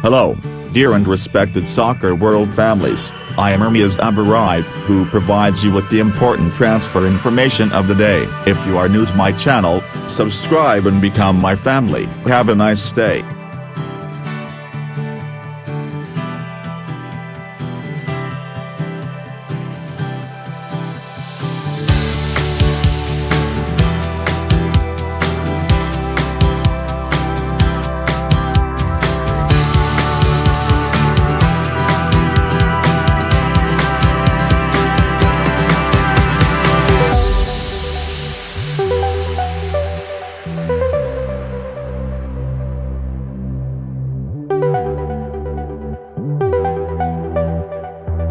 Hello, dear and respected soccer world families, I am Ermias Abarive, who provides you with the important transfer information of the day. If you are new to my channel, subscribe and become my family. Have a nice day.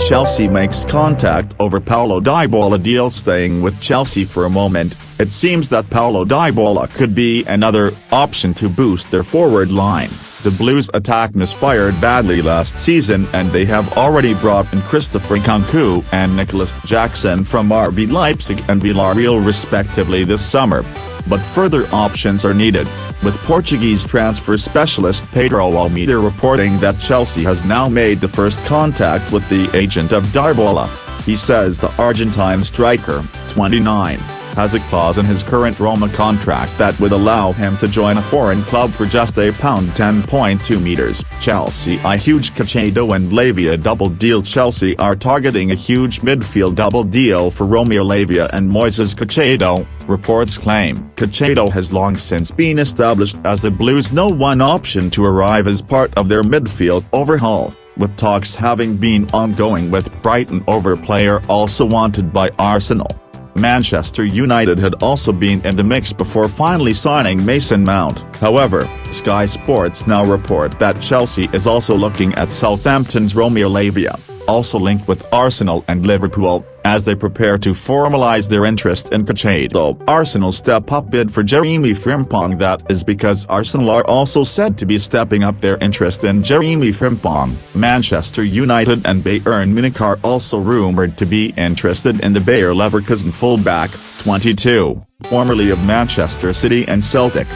Chelsea makes contact over Paulo Dybala deal. Staying with Chelsea for a moment, it seems that Paulo Dybala could be another option to boost their forward line. The Blues' attack misfired badly last season and they have already brought in Christopher Nkunku and Nicholas Jackson from RB Leipzig and Villarreal respectively this summer. But further options are needed, with Portuguese transfer specialist Pedro Almeida reporting that Chelsea has now made the first contact with the agent of Dybala. He says the Argentine striker, 29, has a clause in his current Roma contract that would allow him to join a foreign club for just £10.2 meters. Chelsea a huge Caicedo and Lavia double deal. Chelsea are targeting a huge midfield double deal for Romeo Lavia and Moises Caicedo, reports claim. Caicedo has long since been established as the Blues' No. 1 option to arrive as part of their midfield overhaul, with talks having been ongoing with Brighton over player also wanted by Arsenal. Manchester United had also been in the mix before finally signing Mason Mount. However, Sky Sports now report that Chelsea is also looking at Southampton's Romeo Lavia, also linked with Arsenal and Liverpool, as they prepare to formalise their interest in Caicedo. Arsenal step-up bid for Jeremy Frimpong. That is because Arsenal are also said to be stepping up their interest in Jeremy Frimpong. Manchester United and Bayern Munich are also rumoured to be interested in the Bayer Leverkusen fullback, 22, formerly of Manchester City and Celtic.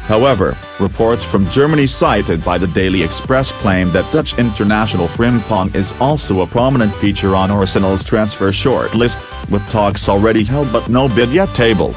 However, reports from Germany cited by the Daily Express claim that Dutch international Frimpong is also a prominent feature on Arsenal's transfer shortlist, with talks already held but no bid yet tabled.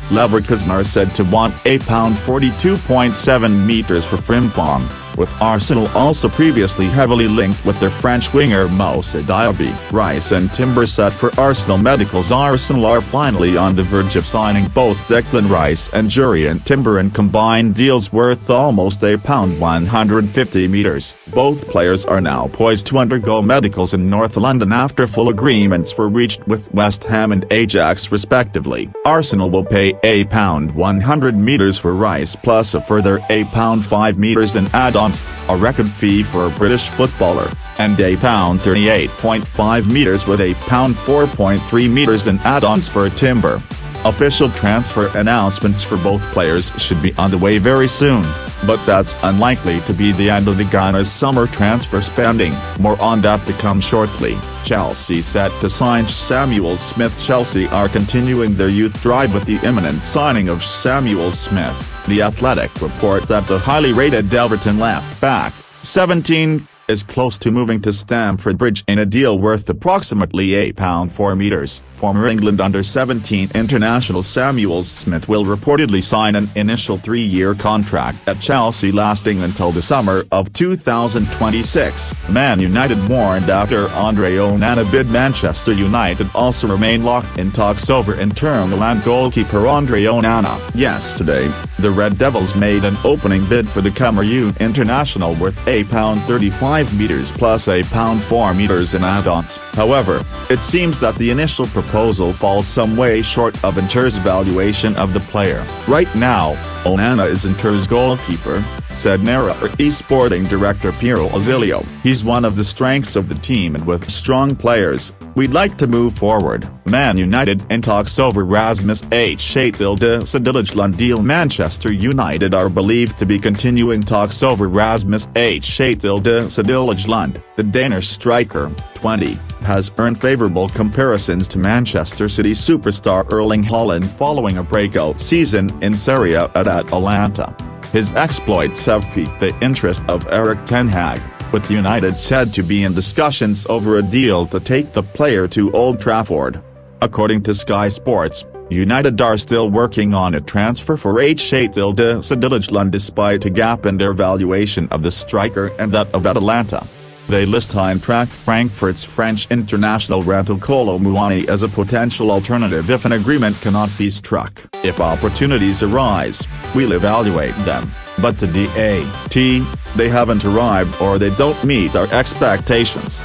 Leverkusen are said to want £42.7 meters for Frimpong, with Arsenal also previously heavily linked with their French winger Moussa Diaby. Rice and Timber set for Arsenal medicals. Arsenal are finally on the verge of signing both Declan Rice and Jurrien Timber in combined deals worth almost £150 meters. Both players are now poised to undergo medicals in North London after full agreements were reached with West Ham and Ajax respectively. Arsenal will pay £100 meters for Rice plus a further £5 meters in add-ons, a record fee for a British footballer, and £38.5 meters with £4.3 meters in add-ons for Timber. Official transfer announcements for both players should be on the way very soon, but that's unlikely to be the end of the Gunners' summer transfer spending. More on that to come shortly. Chelsea set to sign Samuel Smith. Chelsea are continuing their youth drive with the imminent signing of Samuel Smith. The Athletic report that the highly rated Everton left-back, 17, is close to moving to Stamford Bridge in a deal worth approximately £4 meters. Former England under-17 international Samuel Smith will reportedly sign an initial 3-year contract at Chelsea lasting until the summer of 2026. Man United warned after Andre Onana bid. Manchester United also remain locked in talks over internal and goalkeeper Andre Onana. Yesterday, the Red Devils made an opening bid for the Cameroon international worth £35 meters plus £4 meters in add-ons. However, it seems that the initial proposal falls some way short of Inter's valuation of the player. Right now, Onana is Inter's goalkeeper, said Nera Sporting director Piero Ozilio. He's one of the strengths of the team and with strong players, we'd like to move forward. Man United in talks over Rasmus Højlund deal. Manchester United are believed to be continuing talks over Rasmus Højlund. The Danish striker, 20, has earned favourable comparisons to Manchester City superstar Erling Haaland following a breakout season in Serie A at Atalanta. His exploits have piqued the interest of Erik ten Hag, with United said to be in discussions over a deal to take the player to Old Trafford. According to Sky Sports, United are still working on a transfer for ITTIHAD despite a gap in their valuation of the striker and that of Atalanta. They list Eintracht Frankfurt's French international Kolo Muani as a potential alternative if an agreement cannot be struck. If opportunities arise, we'll evaluate them, but to date, they haven't arrived or they don't meet our expectations.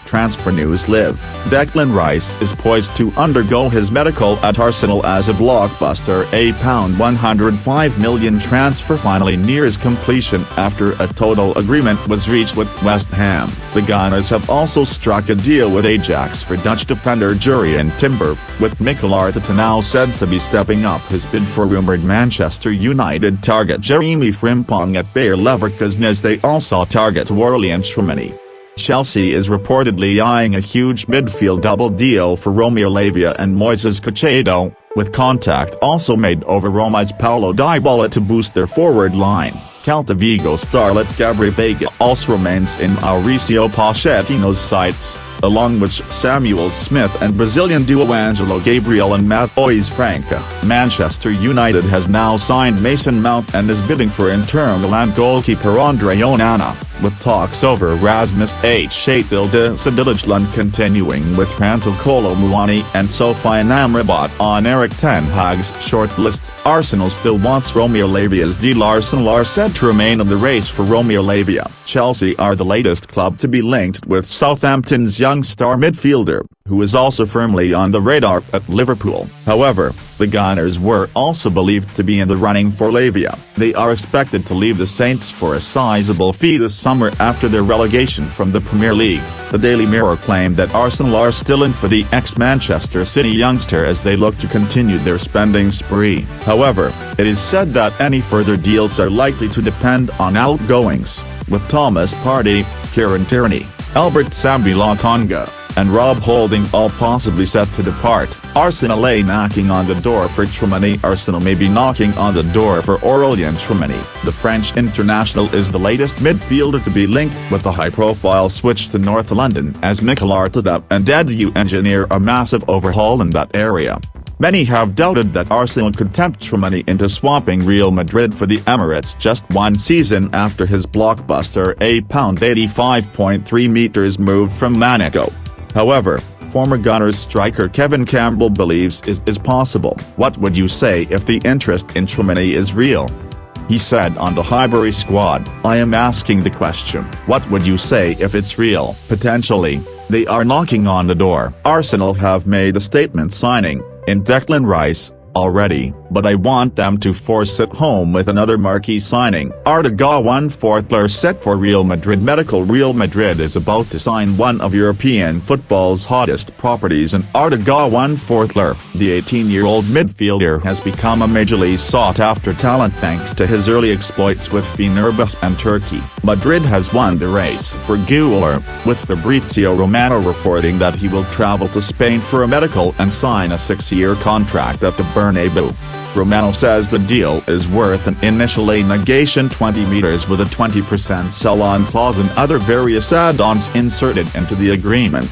Transfer News Live. Declan Rice is poised to undergo his medical at Arsenal as a blockbuster £105 million transfer finally nears completion after a total agreement was reached with West Ham. The Gunners have also struck a deal with Ajax for Dutch defender Jurrien Timber, with Mikel Arteta now said to be stepping up his bid for rumoured Manchester United target Jeremy Frimpong at Bayer Leverkusen as they also target Tchouamni. Chelsea is reportedly eyeing a huge midfield double deal for Romeo Lavia and Moises Caicedo, with contact also made over Roma's Paulo Dybala to boost their forward line. Celta Vigo starlet Gabri Veiga also remains in Mauricio Pochettino's sights, along with Samuel Smith and Brazilian duo Angelo Gabriel and Matheus Franca. Manchester United has now signed Mason Mount and is bidding for Inter Milan goalkeeper Andre Onana, with talks over Rasmus Højlund continuing with Kolo Muani and Sofiane Amrabat on Erik ten Hag's shortlist. Arsenal still wants Romeo Lavia's deal. Arsenal are said to remain in the race for Romeo Lavia. Chelsea are the latest club to be linked with Southampton's young star midfielder, who is also firmly on the radar at Liverpool. However, the Gunners were also believed to be in the running for Lavia. They are expected to leave the Saints for a sizable fee this summer after their relegation from the Premier League. The Daily Mirror claimed that Arsenal are still in for the ex-Manchester City youngster as they look to continue their spending spree. However, it is said that any further deals are likely to depend on outgoings, with Thomas Partey, Kieran Tierney, Albert Sambi Lokonga, and Rob Holding all possibly set to depart. Arsenal are knocking on the door for Tchouamni. Arsenal may be knocking on the door for Aurelien Tchouamni. The French international is the latest midfielder to be linked with a high-profile switch to North London as Mikel Arteta and Edu engineer a massive overhaul in that area. Many have doubted that Arsenal could tempt Tchouamni into swapping Real Madrid for the Emirates just one season after his blockbuster £85.3 move from Monaco. However, former Gunners striker Kevin Campbell believes it is possible. What would you say if the interest in Tchouamni is real? He said on the Highbury squad, "I am asking the question, what would you say if it's real?" Potentially, they are knocking on the door. Arsenal have made a statement signing in Declan Rice already, but I want them to force it home with another marquee signing. Arda footballer set for Real Madrid. Real Madrid is about to sign one of European football's hottest properties in Arda footballer. The 18-year-old midfielder has become a majorly sought-after talent thanks to his early exploits with Fenerbahce and Turkey. Madrid has won the race for Güler, with Fabrizio Romano reporting that he will travel to Spain for a medical and sign a 6-year contract at the Bernabeu. Romano says the deal is worth an initial negation $20 with a 20% sell-on clause and other various add-ons inserted into the agreement.